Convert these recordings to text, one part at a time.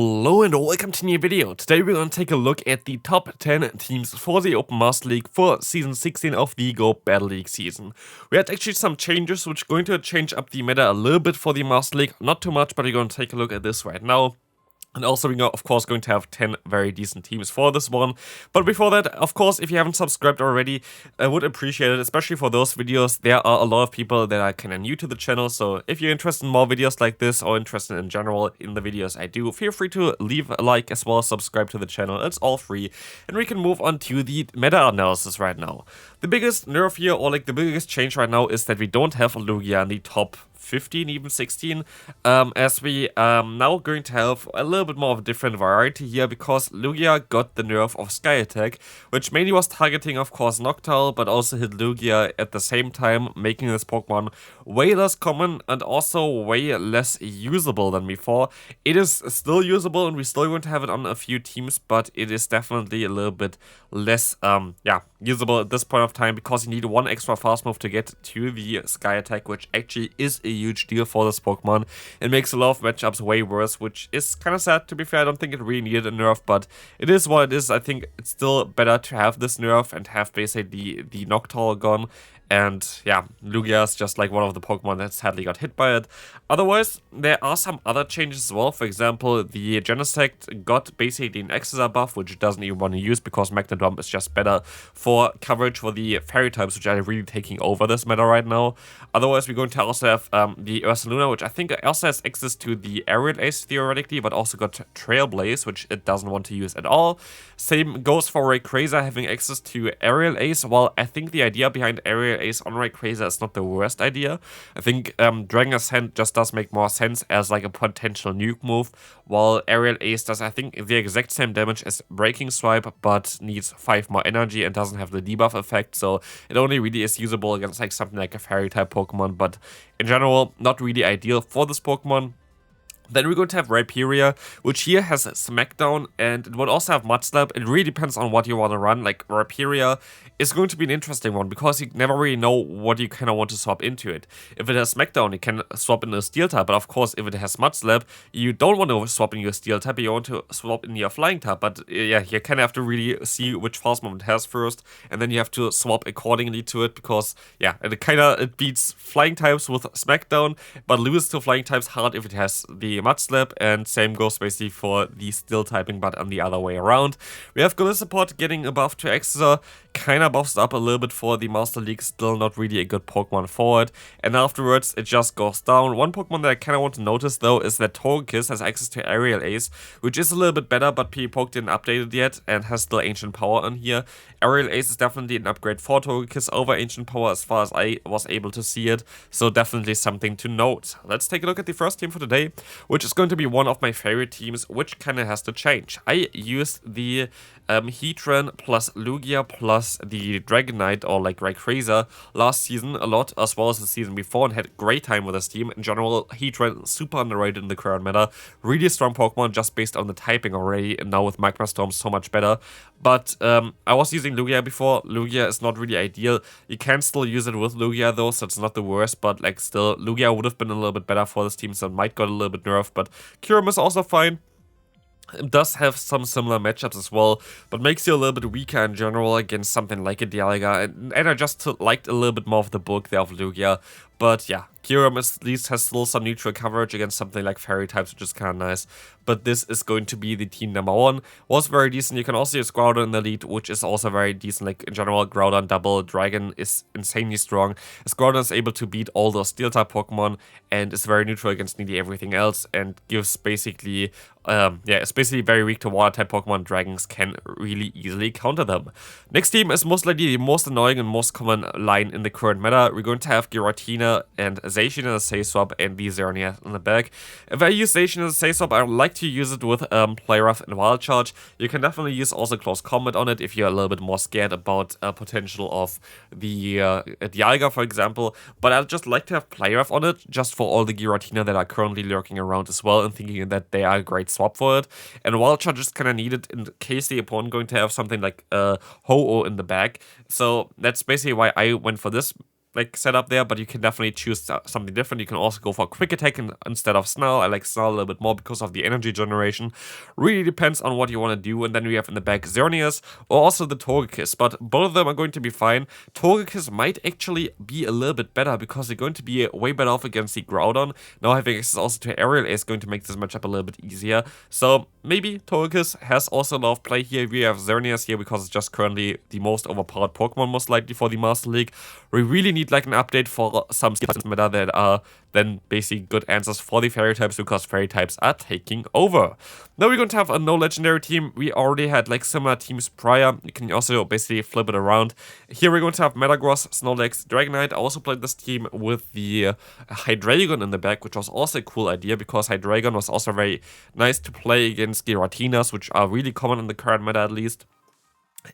Hello and welcome to a new video. Today we're going to take a look at the top 10 teams for the Open Master League for Season 16 of the Go Battle League season. We had actually some changes which are going to change up the meta a little bit for the Master League. Not too much, but we're going to take a look at this right now. And also, we're of course going to have 10 very decent teams for this one. But before that, of course, if you haven't subscribed already, I would appreciate it, especially for those videos. There are a lot of people that are kind of new to the channel, so if you're interested in more videos like this or interested in general in the videos I do, feel free to leave a like as well as subscribe to the channel. It's all free. And we can move on to the meta analysis right now. The biggest nerf here, or like the biggest change right now, is that we don't have Broguiere in the top 15, even 16, as we now going to have a little bit more of a different variety here, because Broguiere got the nerf of Sky Attack, which mainly was targeting, of course, Noctowl, but also hit Broguiere at the same time, making this Pokemon way less common and also way less usable than before. It is still usable, and we're still going to have it on a few teams, but it is definitely a little bit less, usable at this point of time, because you need one extra fast move to get to the Sky Attack, which actually is a huge deal for this Pokemon. It makes a lot of matchups way worse, which is kind of sad, to be fair. I don't think it really needed a nerf, but it is what it is. I think it's still better to have this nerf and have basically the Noctowl gone. And yeah, Broguiere is just like one of the Pokemon that sadly got hit by it. Otherwise, there are some other changes as well. For example, the Genesect got basically an Exeter buff, which it doesn't even want to use because Magnadom is just better for coverage for the Fairy types, which are really taking over this meta right now. Otherwise, we're going to also have the Ursaluna, which I think also has access to the Aerial Ace theoretically, but also got Trailblaze, which it doesn't want to use at all. Same goes for Rayquaza having access to Aerial Ace. While I think the idea behind Aerial Ace on Rayquaza is not the worst idea. I think Dragon Ascent just does make more sense as like a potential nuke move, while Aerial Ace does, I think, the exact same damage as Breaking Swipe, but needs 5 more energy and doesn't have the debuff effect, so it only really is usable against like something like a Fairy type Pokemon, but in general, not really ideal for this Pokemon. Then we're going to have Rhyperior, which here has Smackdown, and it would also have Mudslap. It really depends on what you want to run. Like, Rhyperior is going to be an interesting one, because you never really know what you kind of want to swap into it. If it has Smackdown, you can swap in a Steel type, but of course, if it has Mudslap, you don't want to swap in your Steel type, you want to swap in your Flying type. But yeah, you kind of have to really see which fast move it has first, and then you have to swap accordingly to it, because yeah, it beats Flying types with Smackdown, but loses to Flying types hard if it has the Mudslap, and same goes basically for the Steel typing, but on the other way around. We have Golisopod getting a buff to Exeter, kind of buffs up a little bit for the Master League, still not really a good Pokemon for it, and afterwards it just goes down. One Pokemon that I kind of want to notice though is that Togekiss has access to Aerial Ace, which is a little bit better, but P-Poke didn't update it yet and has still Ancient Power on here. Aerial Ace is definitely an upgrade for Togekiss over Ancient Power as far as I was able to see it, so definitely something to note. Let's take a look at the first team for today, which is going to be one of my favorite teams, which kind of has to change. I used the Heatran plus Lugia plus the Dragonite, or like Rayquaza, last season a lot, as well as the season before, and had a great time with this team. In general, Heatran super underrated in the current meta. Really strong Pokemon just based on the typing already, and now with Magma Storm so much better. But I was using Lugia before. Lugia is not really ideal. You can still use it with Lugia though, so it's not the worst, but like still, Lugia would have been a little bit better for this team, so it might got a little bit nerfed, but Kyurem is also fine. It does have some similar matchups as well, but makes you a little bit weaker in general against something like a Dialga, and I just liked a little bit more of the bulk there of Lugia. But yeah, Kyurem at least has still some neutral coverage against something like Fairy types, which is kind of nice. But this is going to be the team number 1. Was very decent. You can also use Groudon in the lead, which is also very decent. Like in general, Groudon double Dragon is insanely strong, as Groudon is able to beat all those Steel type Pokemon and is very neutral against nearly everything else, and gives basically it's basically very weak to water type Pokemon. Dragons can really easily counter them. Next team is most likely the most annoying and most common line in the current meta. We're going to have Giratina and Zacian in a Say Swap and the Xerneas in the back. If I use Zacian as a Say Swap, I like to use it with Play Rough and Wild Charge. You can definitely use also Close Combat on it if you're a little bit more scared about potential of the Dialga, for example. But I'd just like to have Play Rough on it, just for all the Giratina that are currently lurking around as well, and thinking that they are a great swap for it. And Wild Charge is kind of needed in case the opponent going to have something like Ho-Oh in the back. So that's basically why I went for this like setup there, but you can definitely choose something different. You can also go for quick attack instead of Snarl. I like Snarl a little bit more because of the energy generation. Really depends on what you want to do. And then we have in the back Xerneas or also the Togekiss, but both of them are going to be fine. Togekiss might actually be a little bit better because they're going to be way better off against the Groudon. Now having access also to Aerial Ace is going to make this matchup a little bit easier. So maybe Togekiss has also a lot of play here. We have Xerneas here because it's just currently the most overpowered Pokemon most likely for the Master League. We really need like an update for some meta that are then basically good answers for the fairy types because fairy types are taking over. Now we're going to have a no legendary team. We already had like similar teams prior. You can also basically flip it around. Here we're going to have Metagross, Snorlax, Dragonite. I also played this team with the Hydreigon in the back, which was also a cool idea because Hydreigon was also very nice to play against Giratinas, which are really common in the current meta at least.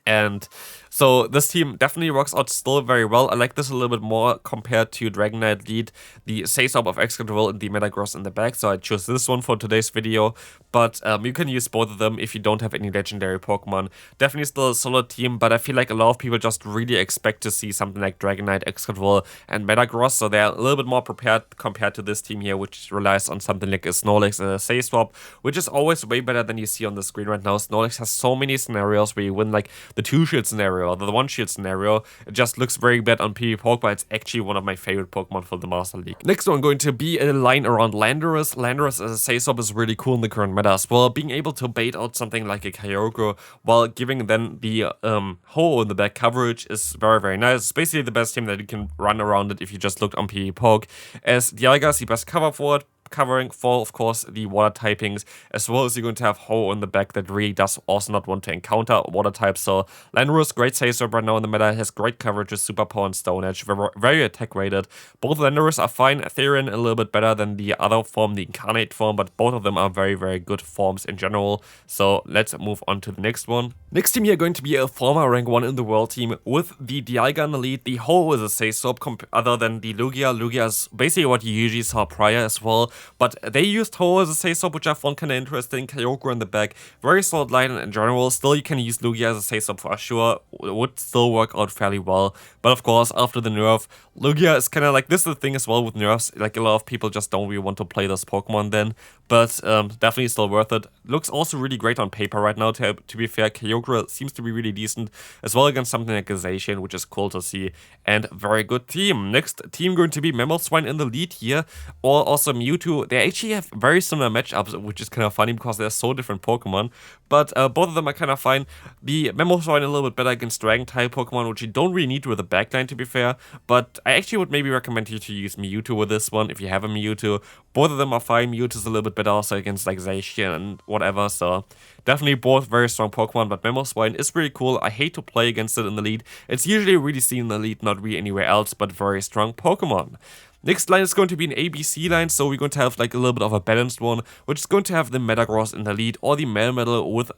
And so this team definitely works out still very well. I like this a little bit more compared to Dragonite lead, the Saysop of Excadrill and the Metagross in the back. So I chose this one for today's video. But you can use both of them if you don't have any legendary Pokemon. Definitely still a solid team, but I feel like a lot of people just really expect to see something like Dragonite, Excadrill, and Metagross. So they're a little bit more prepared compared to this team here, which relies on something like a Snorlax and a Sayswap, which is always way better than you see on the screen right now. Snorlax has so many scenarios where you win like the 2-shield scenario or the 1-shield scenario. It just looks very bad on PvPoke, but it's actually one of my favorite Pokemon for the Master League. Next one going to be a line around Landorus. Landorus as a Saysop is really cool in the current meta as well. Being able to bait out something like a Kyogre while giving then the Ho in the back coverage is very, very nice. It's basically the best team that you can run around it if you just looked on PvPoke, as Dialga is the best cover for it, covering for, of course, the water typings, as well as you're going to have Ho in the back that really does also not want to encounter water types. So Landorus, great Saysop right now in the meta, has great coverage with Super Power and Stone Edge, very attack rated. Both Landorus are fine. Therian a little bit better than the other form, the Incarnate form, but both of them are very, very good forms in general. So let's move on to the next one. Next team here going to be a former rank 1 in the world team with the Dialga in the lead. The Ho is a Saysop other than the Lugia. Lugia is basically what you usually saw prior as well. But they used Ho as a Saysop, which I found kind of interesting. Kyogre in the back, very solid line in general. Still, you can use Lugia as a Saysop for sure. It would still work out fairly well. But of course, after the nerf, Lugia is kind of like, this is the thing as well with nerfs. Like a lot of people just don't really want to play this Pokemon then. But definitely still worth it. Looks also really great on paper right now, to be fair. Kyogre seems to be really decent as well against something like a Zacian, which is cool to see. And very good team. Next team going to be Mamoswine in the lead here, or also Mewtwo. They actually have very similar matchups, which is kind of funny because they're so different Pokemon. But both of them are kind of fine. The Mamoswine a little bit better against Dragon-type Pokemon, which you don't really need with a backline, to be fair. But I actually would maybe recommend you to use Mewtwo with this one if you have a Mewtwo. Both of them are fine. Mewtwo's a little bit better also against like Zacian and whatever. So definitely both very strong Pokemon, but Mamoswine is pretty cool. I hate to play against it in the lead. It's usually really seen in the lead, not really anywhere else, but very strong Pokemon. Next line is going to be an ABC line, so we're going to have like a little bit of a balanced one, which is going to have the Metagross in the lead, or the Melmetal with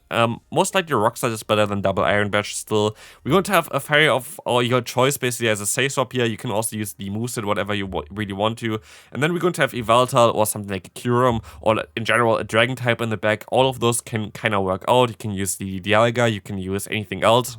most likely Rock Slide is better than Double Iron Bash still. We're going to have a fairy of your choice basically as a Sayswap here. You can also use the moveset, whatever you really want to. And then we're going to have Yveltal or something like a Kyurem, or in general a Dragon type in the back. All of those can kind of work out. You can use the Dialga, you can use anything else.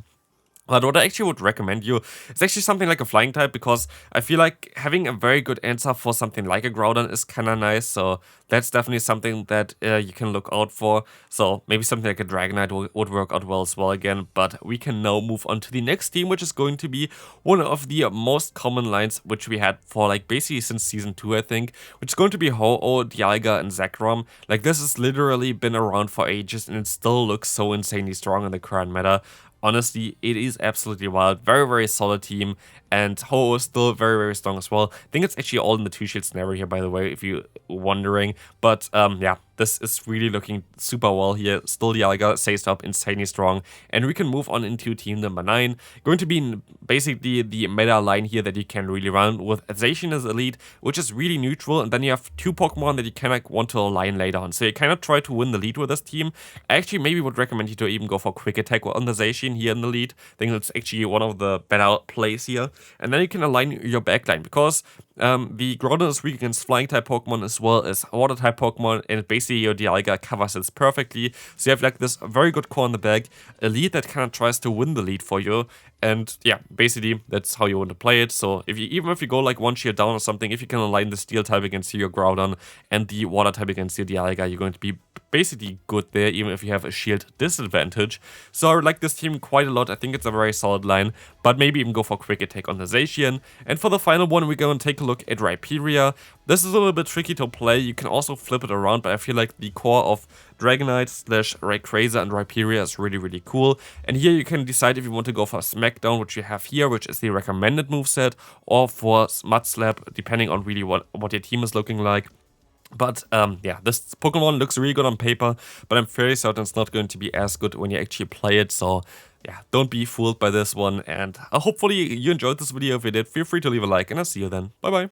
But what I actually would recommend you is actually something like a flying type, because I feel like having a very good answer for something like a Groudon is kind of nice. So that's definitely something that you can look out for. So maybe something like a Dragonite would work out well as well again. But we can now move on to the next team, which is going to be one of the most common lines which we had for like basically since season 2, I think, which is going to be Ho-Oh, Dialga, and Zekrom. Like this has literally been around for ages and it still looks so insanely strong in the current meta. Honestly, it is absolutely wild. Very, very solid team. And Ho is still very, very strong as well. I think it's actually all in the 2-shield scenario here, by the way, if you're wondering. But yeah, this is really looking super well here. Still Dialga, Saysop, insanely strong. And we can move on into team number 9. Going to be basically the meta line here that you can really run with Zacian as elite, which is really neutral. And then you have 2 Pokemon that you kind of want to align later on. So you kind of try to win the lead with this team. I actually maybe would recommend you to even go for Quick Attack on the Zacian here in the lead. I think it's actually one of the better plays here. And then you can align your backline, because the Groudon is weak against flying type Pokemon as well as water type Pokemon, and basically your Dialga covers this perfectly. So you have like this very good core in the back, a lead that kind of tries to win the lead for you, and yeah, basically that's how you want to play it. So even if you go like one shield down or something, if you can align the steel type against your Groudon and the water type against your Dialga, you're going to be basically good there, even if you have a shield disadvantage. So I like this team quite a lot. I think it's a very solid line, but maybe even go for quick attack on the Zacian. And for the final one, we're going to take a look at Rhyperior. This is a little bit tricky to play. You can also flip it around, but I feel like the core of Dragonite / Rayquaza and Rhyperior is really cool. And here you can decide if you want to go for Smackdown, which you have here, which is the recommended moveset, or for Mud Slap, depending on really what your team is looking like. But yeah, this Pokemon looks really good on paper, but I'm fairly certain it's not going to be as good when you actually play it. So yeah, don't be fooled by this one. And hopefully you enjoyed this video. If you did, feel free to leave a like, and I'll see you then. Bye bye.